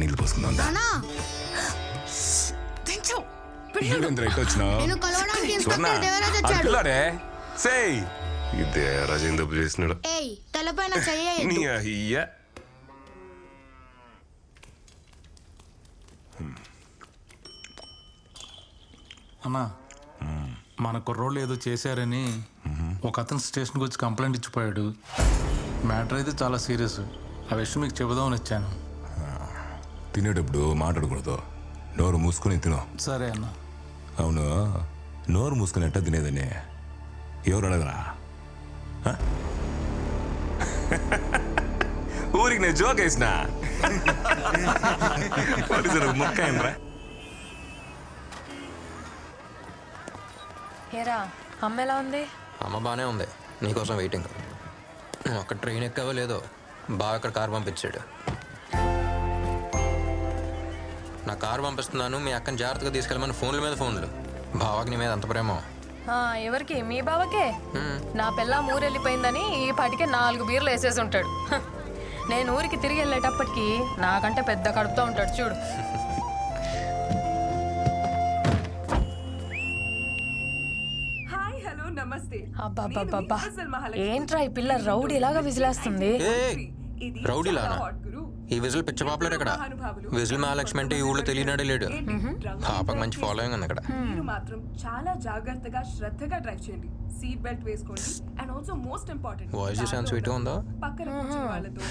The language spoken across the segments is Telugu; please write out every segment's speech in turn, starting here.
నీళ్ళు పోసుకుందాం. దేవరాజు చేసినాడు అన్నా. మన కుర్రోళ్ళు ఏదో చేశారని ఒక అతను స్టేషన్కి వచ్చి కంప్లైంట్ ఇచ్చిపోయాడు. మ్యాటర్ అయితే చాలా సీరియస్. ఆ విషయం మీకు చెబుదామని వచ్చాను. తినేటప్పుడు మాట్లాడకూడదు, నోరు మూసుకొని తిను. సరే అన్న. అవును, నోరు మూసుకొని ఎట్టా తినేదని ఎవరు అడగరా? ఊరికి నేను జోక్ వేసిన మొక్క ఏంట్రా? ఏరా అమ్మ ఎలా ఉంది? అమ్మ బాగానే ఉంది, నీకోసం వెయిటింగ్. నువ్వు అక్కడ ట్రైన్ ఎక్కావో లేదో, బాగా అక్కడ కారు పంపించాడు. నా కారు పంపిస్తున్నాను, మీ అక్కని జాగ్రత్తగా తీసుకెళ్ళమని ఫోన్ల మీద ఫోన్లు. బావకి నీ మీద అంత ప్రేమ. ఎవరికి? మీ బావకే. నా పిల్ల ఊరెళ్ళిపోయిందని ఈ పాటికే 4 బీర్లు వేసేసి ఉంటాడు. నేను ఊరికి తిరిగి వెళ్ళేటప్పటికి నాకంటే పెద్ద కడుపుతో ఉంటాడు చూడు. అబ్బా, ఏంట్రా ఈ పిల్ల రౌడీ ఎలాగా విజిలేస్తుంది? రౌడీలానా? ఈ విజిల్ పిచ్చ పాపులర్ ఇక్కడ. విజిల్ మహాలక్ష్మి అంటే ఈ ఊళ్ళో తెలియనాడే లేడు. పాపకు మంచి ఫాలోయింగ్ ఉంది అక్కడ. మీరు మాత్రం చాలా జాగ్రత్తగా శ్రద్ధగా డ్రైవ్ చేయండి. సీట్ బెల్ట్ వేసుకోండి. And also most important, voice చూసాను స్వీట్ ఉందా? పక్కన కూర్చున్న వాళ్ళతో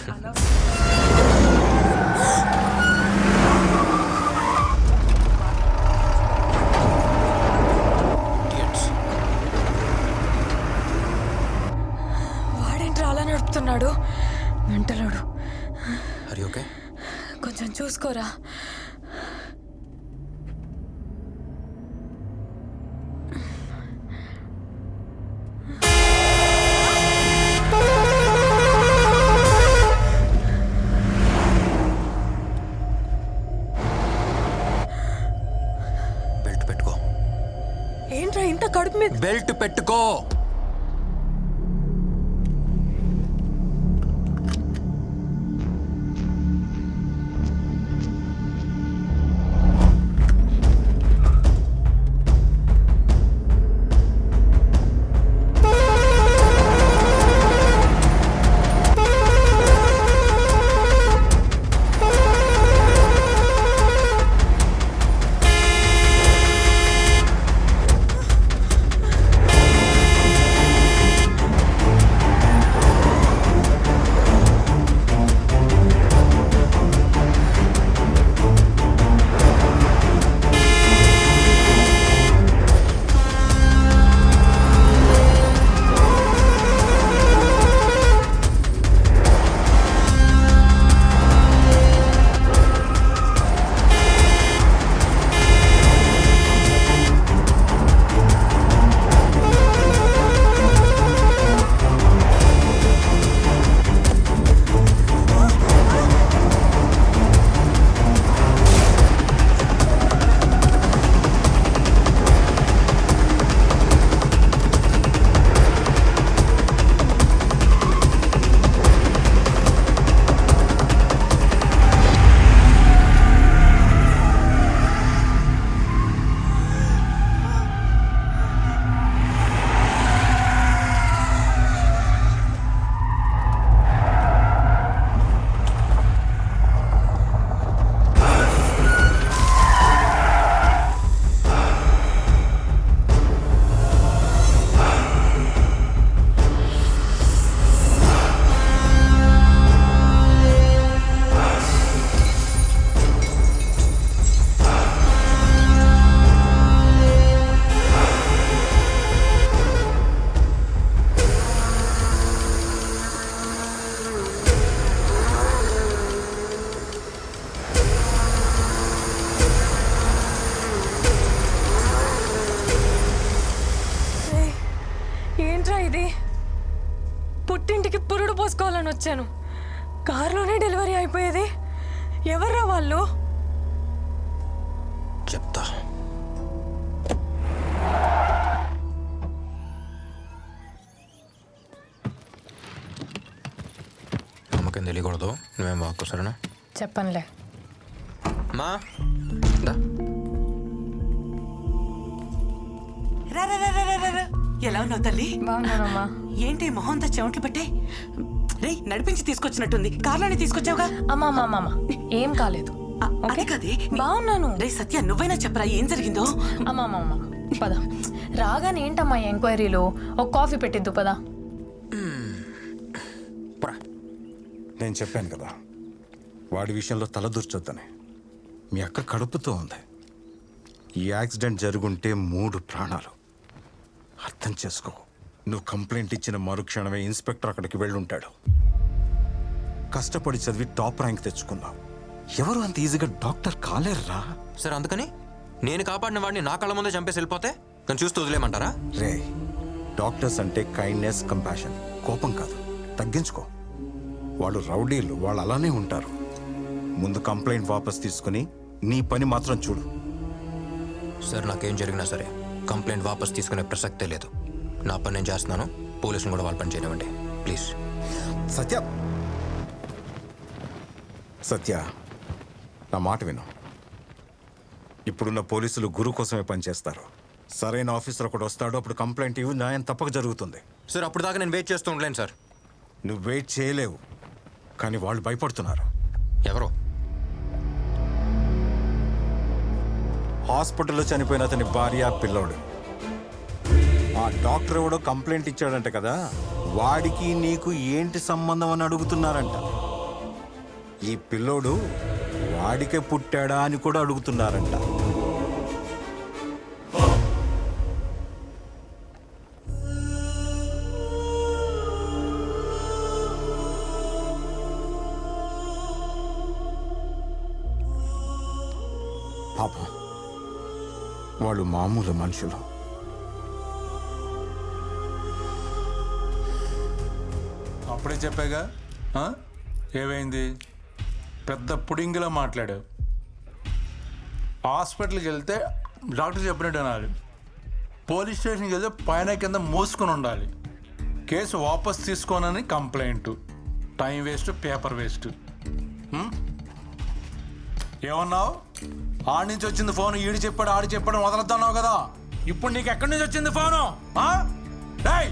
వాడేంట్రా అలా నడుపుతున్నాడు? మెంటలోడు. అరే ఓకే, కొంచెం చూసుకోరా. బెల్ట్ పెట్టుకో. ఏంట్రా ఇంత కడుపు మీద? బెల్ట్ పెట్టుకో. పుట్టింటికి పురుడు పోసుకోవాలని వచ్చాను. కారులోనే డెలివరీ అయిపోయేది. ఎవర్రా వాళ్ళు? చెప్తా. అమ్మకేం తెలియకూడదు, నువ్వేం వాక్కు సరేనా? చెప్పనులే. మా దా. రా రా రా రా రా రా. ఎలా ఉన్నావు తల్లి? బాగున్నానమ్మా. ఏంటి మొహంతా చెమట్లు పట్టే? రే నడిపించి తీసుకొచ్చినట్టుంది. కార్లోనే తీసుకొచ్చావుగా? అమ్మా అమ్మా అమ్మా ఏం కాలేదు. అది కదే. బాగున్నాను. రే సత్య నువ్వైనా చెప్పరా ఏం జరిగిందో? అమ్మా అమ్మా అమ్మా పద. రాగానే ఏంటమ్మా ఎంక్వైరీలో ఒక కాఫీ పెట్టిద్దు పద. నేను చెప్పాను కదా వాడి విషయంలో తలదూర్చొద్దని. మీ అక్క కడుపుతో ఉంది. ఈ యాక్సిడెంట్ జరుగుంటే 3 ప్రాణాలు. అర్థం చేసుకో. నువ్వు కంప్లైంట్ ఇచ్చిన మరుక్షణమే ఇన్స్పెక్టర్ అక్కడికి వెళ్ళుంటాడు. కష్టపడి చదివి టాప్ ర్యాంక్ తెచ్చుకున్నావు. ఎవరు అంత ఈజీగా డాక్టర్ కాలేర్రా? సార్ అందుకని నేను కాపాడిన వాడిని నా కళ్ళ ముందే చంపేసి వెళ్ళిపోతే నేను చూస్తూ వదిలేమంటారా? రే డాక్టర్స్ అంటే కైండ్నెస్, కంపాషన్, కోపం కాదు. తగ్గించుకో. వాళ్ళు రౌడీలు, వాళ్ళు అలానే ఉంటారు. ముందు కంప్లైంట్ వాపస్ తీసుకుని నీ పని మాత్రం చూడు. సార్ నాకేం జరిగినా సరే కంప్లైంట్ వాపస్ తీసుకునే ప్రసక్తే లేదు. నా పని నేను చేస్తున్నాను. పోలీసులు కూడా వాళ్ళ పని చేయనివ్వండి ప్లీజ్. సత్య సత్య నా మాట విను. ఇప్పుడున్న పోలీసులు గురు కోసమే పనిచేస్తారు. సరైన ఆఫీసర్ ఒకటి వస్తాడు, అప్పుడు కంప్లైంట్ ఇవ్వు, న్యాయం తప్పక జరుగుతుంది. సార్ అప్పుడు దాకా నేను వెయిట్ చేస్తూ ఉండలేను సార్. నువ్వు వెయిట్ చేయలేవు, కానీ వాళ్ళు భయపడుతున్నారు. ఎవరు? హాస్పిటల్లో చనిపోయిన అతని భార్య, పిల్లోడు. ఆ డాక్టర్ ఎవడో కంప్లైంట్ ఇచ్చాడంట కదా, వాడికి నీకు ఏంటి సంబంధం అని అడుగుతున్నారంట. ఈ పిల్లోడు వాడికే పుట్టాడా అని కూడా అడుగుతున్నారంట. పాపం వాళ్ళు మామూలు మనుషులు. అప్పుడే చెప్పాగా ఏమైంది? పెద్ద పుడింగిలా మాట్లాడావు. హాస్పిటల్కి వెళ్తే డాక్టర్ చెప్పినట్టు అనాలి. పోలీస్ స్టేషన్కి వెళ్తే పైన కింద మూసుకొని ఉండాలి. కేసు వాపస్ తీసుకోనని complaint. Time waste, paper waste. ఏమన్నావు? ఆడి నుంచి వచ్చింది ఫోన్. ఈడు చెప్పాడు, ఆడి చెప్పాడు, వదలొద్దన్నావు కదా. ఇప్పుడు నీకు ఎక్కడి నుంచి వచ్చింది ఫోను? డేయ్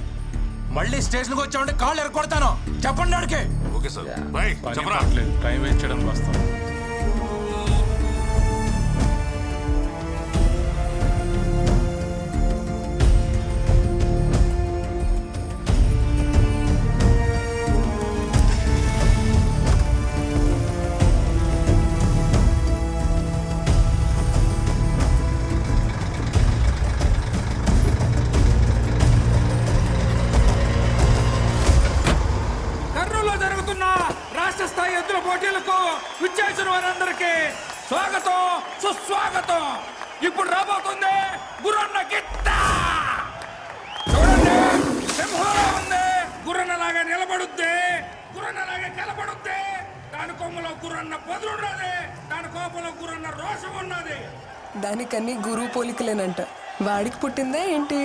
మళ్ళీ స్టేషన్కి వచ్చామంటే కాళ్ళు ఎరగొడతాను. చెప్పండి ఆడికి. Okay sir. బై. చెప్పరా. టైం వేస్ట్ చేయడానికి వస్తాను. స్వాగతం, సుస్వాగతం. ఇప్పుడు రాబోతుంది గుర్రన్న గిత్త. చూడండి, సింహంలా ఉంది. గుర్రన్నలాగా నిలబడుద్ది, గుర్రన్నలాగా నిలబడుద్ది. దాని కొమ్మలో గుర్రన్న పొదులున్నది, దాని కోపంలో గుర్రన్న రోషం ఉన్నది. దానికన్నీ గురువు పోలికలేనంట. వాడికి పుట్టిందే ఏంటి?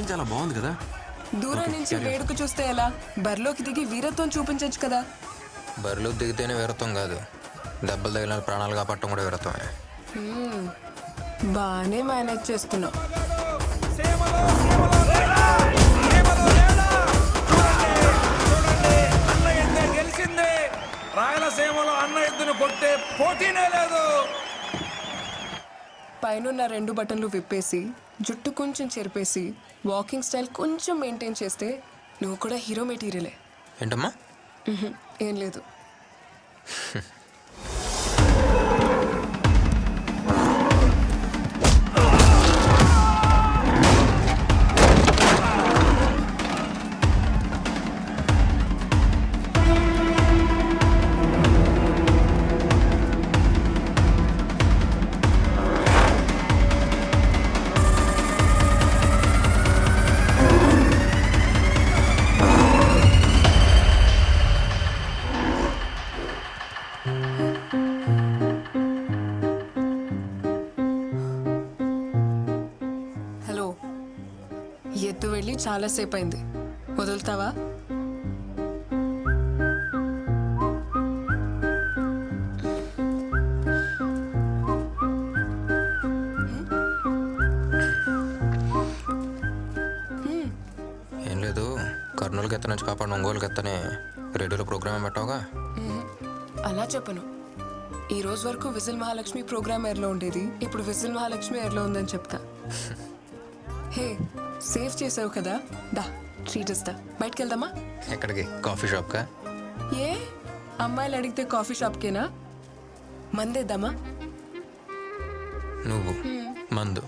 చాలా బాగుంది కదా. దూరం నుంచి వేడుక చూస్తే ఎలా? బరిలోకి దిగి వీరత్వం చూపించచ్చు కదా. బరిలో దిగితేనే వీరత్వం కాదు, దెబ్బలు తగిలిన ప్రాణాలు కాపాడటం కూడా వీరత్వమే. బాగానే మేనేజ్ చేస్తున్నావు. గెలిచింది. రాయలసీమలో అన్న ఎద్దును కొట్టే పోటీనే లేదు. పైనున్న 2 బటన్లు విప్పేసి, జుట్టు కొంచెం చెరిపేసి, వాకింగ్ స్టైల్ కొంచెం మెయింటైన్ చేస్తే నువ్వు కూడా హీరో మెటీరియలే. ఏంటమ్మా? ఏం లేదు. వెళ్ళి చాలాసేపు అయింది. వదులుతావా? ఏం లేదు, కర్నూలుకి ఎత్త నుంచి కాపాడు ఒంగోలుకి ఎత్తనే రేడియోలో ప్రోగ్రామ్ పెట్టావుగా. అలా చెప్పను. ఈ రోజు వరకు విజిల్ మహాలక్ష్మి ప్రోగ్రామ్ ఎయిర్లో ఉండేది, ఇప్పుడు విజిల్ మహాలక్ష్మి ఎయిర్లో ఉందని చెప్తా. హే, సేవ్ చేసావు కదా, దా ట్రీట్ ఇస్తా. బయటకు వెళ్దామా? ఎక్కడికి? కాఫీ షాప్కా? ఏ అమ్మాయిలు అడిగితే కాఫీ షాప్కేనా? మందేద్దామా? నువ్వు మందు?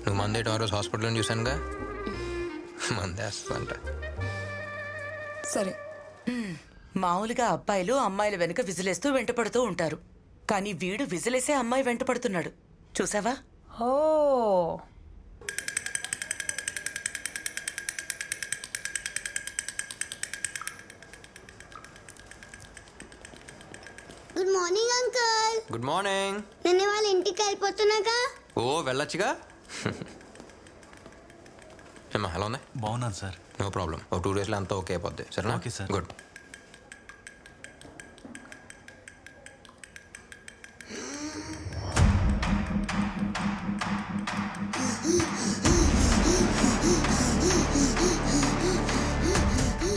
నువ్వు మందేయటం ఆ రోజు హాస్పిటల్లో చూశానుగా. మందేస్తా. సరే. మామూలుగా అబ్బాయిలు అమ్మాయిల వెనుక విజిలేస్తూ వెంటపడుతూ ఉంటారు, కానీ వీడు విజిలేసే అమ్మాయి వెంటపడుతున్నాడు. చూసావా? Oh good morning uncle. Good morning. నిన్న వాళ్ళ ఇంటికి వెళ్ళిపోతున్నాగా. ఓ వెళ్ళొచ్చుగా. ఏమ్మా ఎలా ఉంది? బాగున్నాను సార్. No problem. ఒక 2 డేస్లో అంతా ఓకే అయిపోద్ది. సరేనా? Okay sir. గుడ్.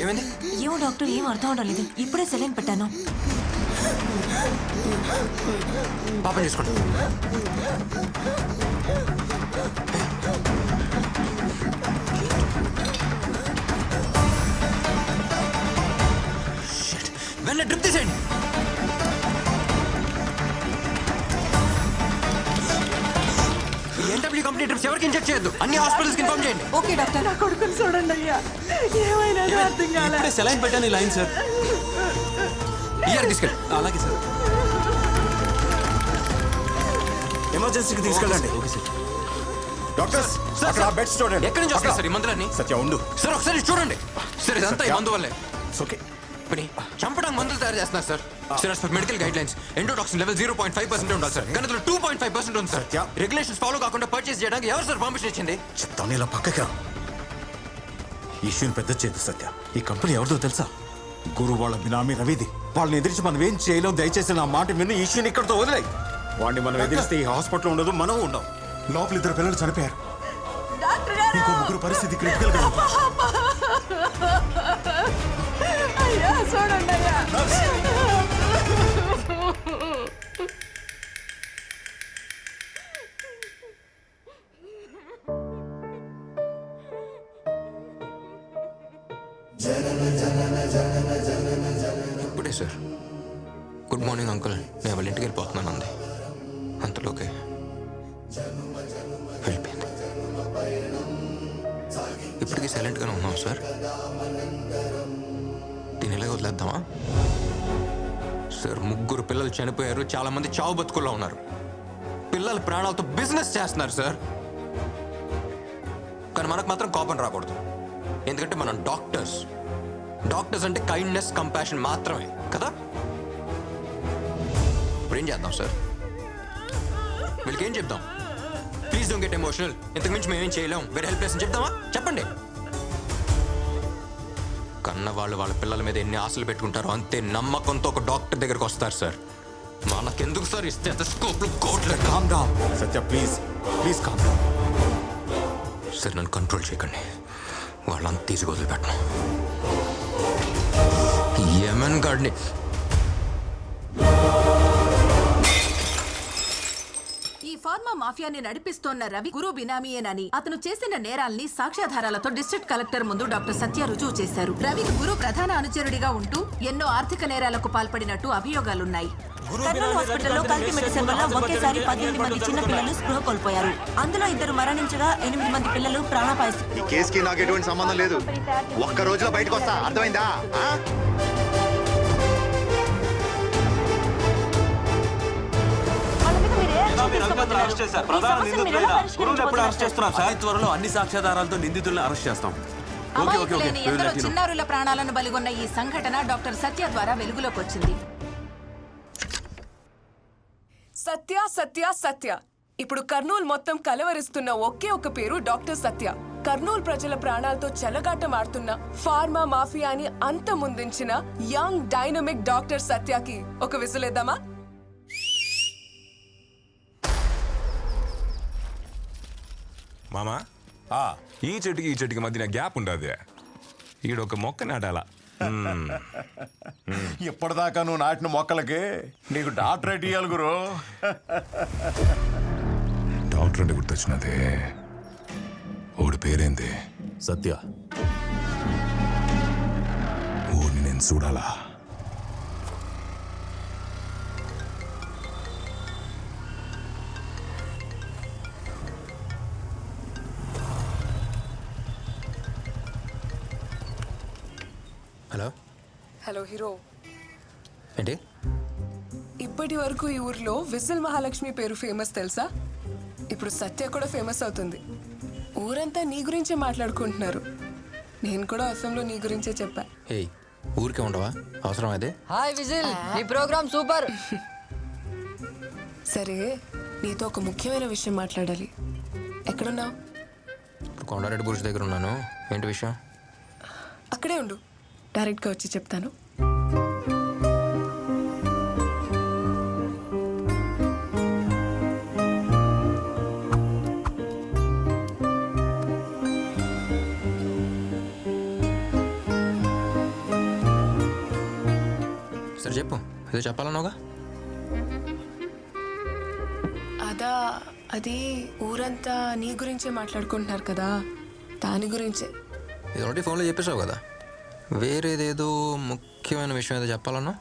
ఏమైంది? ఏమో డాక్టర్, ఏం అర్థం అవడం లేదు. ఇప్పుడే సెలైన్ పెట్టాను. పాపం చేసుకోండి. వెళ్ళి డ్రిప్ తీసేయండి. ఎన్డబ్ల్యూ కంపెనీ డ్రిప్స్ ఎవరికి ఇంజెక్ట్ చేయొద్దు. అన్ని హాస్పిటల్స్కి ఇన్ఫార్మ్ చేయండి. Okay doctor. నా కొడుకుని చూడండి అయ్యా, ఏమైనా అర్థం కాలే. ఇప్పుడే సెలైన్ పెట్టాను. ఈ లైన్ సార్. ఇయర్ తీసుకెళ్ళి. అలాగే సార్. ఎమర్జెన్సీకి తీసుకెళ్ళండి. Okay sir. డాక్టర్స్, అక్కడ ఆ బెడ్స్ చూడండి. ఎక్కడి నుంచి వస్తాయి సార్ ఈ మందులన్నీ? సత్య ఉండు. సార్ ఒకసారి చూడండి. సార్ ఇదంతా ఈ మందు వల్లే. ఓకే. ఇప్పుడు చంపడానికి మందులు తయారు చేస్తున్నారు sir. Sir as per medical guide lines endotoxin level 0.5% ఉండాలి సార్, కానీ అందులో 2.5% ఉంది సార్. రెగ్యులేషన్స్ ఫాలో కాకుండా పర్చేస్ చేయడానికి ఎవరు సార్ పర్మిషన్ ఇచ్చింది? చెప్తాను, ఇలా పక్కకి రా. ఈ ఇష్యూని పెద్ద చేయదు సత్య. ఈ కంపెనీ ఎవరిదో తెలుసా? గురు వాళ్ళ బినామీ రవిది. వాళ్ళని ఎదిరించి మనం ఏం చేయలేం. దయచేసి నా మాట విని ఈ ఇష్యూని ఇక్కడితో వదిలేయి. వాడిని మనం ఎదిరిస్తే ఈ హాస్పిటల్ ఉండదు, మనం ఉండం. లోపల 2 పిల్లలు చనిపోయారు. ఇంకో 3 పరిస్థితి క్రిటికల్ గా ఉంది. అయ్యా చూడండి అయ్యా. ఇప్పుడే సార్ గుడ్ మార్నింగ్ అంకుల్, నేను వాళ్ళ ఇంటికి వెళ్ళిపోతున్నాను అంది. అంతలోకే వెళ్ళిపోయింది. ఇప్పటికీ సైలెంట్గానే ఉన్నాం సార్. దీని ఎలాగ వదిలేద్దామా సార్? 3 పిల్లలు చనిపోయారు, చాలా మంది చావు బతుకుల్లో ఉన్నారు. పిల్లల ప్రాణాలతో బిజినెస్ చేస్తున్నారు సార్. కానీ మనకు మాత్రం కోపం రాకూడదు, ఎందుకంటే మనం డాక్టర్స్. డాక్టర్స్ అంటే కైండ్నెస్, కంపాషన్ మాత్రమే కదా. ఇప్పుడు ఏం చేద్దాం సార్? వీళ్ళకి ఏం చెప్దాం? ప్లీజ్ డోంట్ గెట్ ఎమోషనల్, ఇంతకు మించి మేమేం చేయలేం, వెరీ హెల్ప్లెస్ అని చెప్దామా? చెప్పండి. కన్న వాళ్ళు వాళ్ళ పిల్లల మీద ఎన్ని ఆశలు పెట్టుకుంటారో అంతే నమ్మకంతో ఒక డాక్టర్ దగ్గరకు వస్తారు సార్. మనకెందుకు సార్ ఈ స్టెథోస్కోప్లు, కోట్లు? Calm down Satya, please please calm down. Sir నన్ను కంట్రోల్ చేయకండి, వాళ్ళంతా తీసుకు వదిలిపెట్టను. యమన్ గాడిని ఈ ఫార్మా మాఫియాని నడిపిస్తోన్న రవి గురు బినామీయేనని, అతను చేసిన నేరాల్ని సాక్ష్యాధారాలతో డిస్ట్రిక్ట్ కలెక్టర్ ముందు డాక్టర్ సత్య రుజువు చేశారు. రవికి గురు ప్రధాన అనుచరుడిగా ఉంటూ ఎన్నో ఆర్థిక నేరాలకు పాల్పడినట్టు అభియోగాలున్నాయి. కర్నూలు హాస్పిటల్లో కల్తీ మెడిసిన్ వల్ల ఒకేసారి 18 మంది చిన్న పిల్లలు స్పృహ కోల్పోయారు. అందులో 2 మరణించగా 8 మంది పిల్లలు ప్రాణాపాయ. ఈ కేసుకి నాకు ఎటువంటి సంబంధం లేదు. ఒక్క రోజులో బయటకు వస్తా, అర్థమైందా? త్వరలో అన్ని సాక్ష్యాధారాలతో నిందితులను అరెస్ట్ చేస్తాం. అమాయకులైన ఎందరో చిన్నారుల ప్రాణాలను బలిగొన్న ఈ సంఘటన డాక్టర్ సత్య ద్వారా వెలుగులోకి వచ్చింది. సత్య సత్య సత్య. ఇప్పుడు కర్నూలు మొత్తం కలవరిస్తున్న ఒకే ఒక పేరు డాక్టర్ సత్య. కర్నూలు ప్రజల ప్రాణాలతో చెలగాటం ఆడుతున్న ఫార్మా మాఫియాని అంతమొందించిన యంగ్ డైనమిక్ డాక్టర్ సత్యకి ఒక విసులేద్దామా? మామా ఈ చెట్టుకి మధ్యన గ్యాప్ ఉండదు. ఈడొక మొక్క నాటాలా. ఇప్పటిదాకా నువ్వు నాటిన మొక్కలకి నీకు డాక్టరేట్ ఇయ్యాలి గురు. డాక్టర్ అంటే గుర్తొచ్చినదే. ఓడి పేరేంది? సత్య. ఓడిని నేను చూడాలా. Hello hello hero. ఏంటి? ఇప్పటి వరకు ఈ ఊర్లో విజిల్ మహాలక్ష్మి పేరు ఫేమస్ తెలుసా? ఇప్పుడు సత్య కూడా ఫేమస్ అవుతుంది. ఊరంతా నీ గురించే మాట్లాడుకుంటున్నారు. నేను కూడా అసెంబ్లీలో నీ గురించే చెప్పా. హే, ఊరికే ఉండవా? అవసరం అదే. హాయ్ విజిల్, ఈ ప్రోగ్రామ్ సూపర్. సరే, నీతో ఒక ముఖ్యమైన విషయం మాట్లాడాలి. ఎక్కడున్నావు? కొండారెడ్డి బురుష్ దగ్గర ఉన్నాను. ఏంటి విషయం? అక్కడే ఉండు, డైరెక్ట్గా వచ్చి చెప్తాను. సరే చెప్పు, ఏదో చెప్పాలన్నావుగా. అది ఊరంతా నీ గురించే మాట్లాడుకుంటున్నారు కదా, దాని గురించే. ఇది ఆల్రెడీ ఫోన్లో చెప్పేసావు కదా. వేరేదేదో ముఖ్యమైన విషయం ఏదో చెప్పాలన్నా.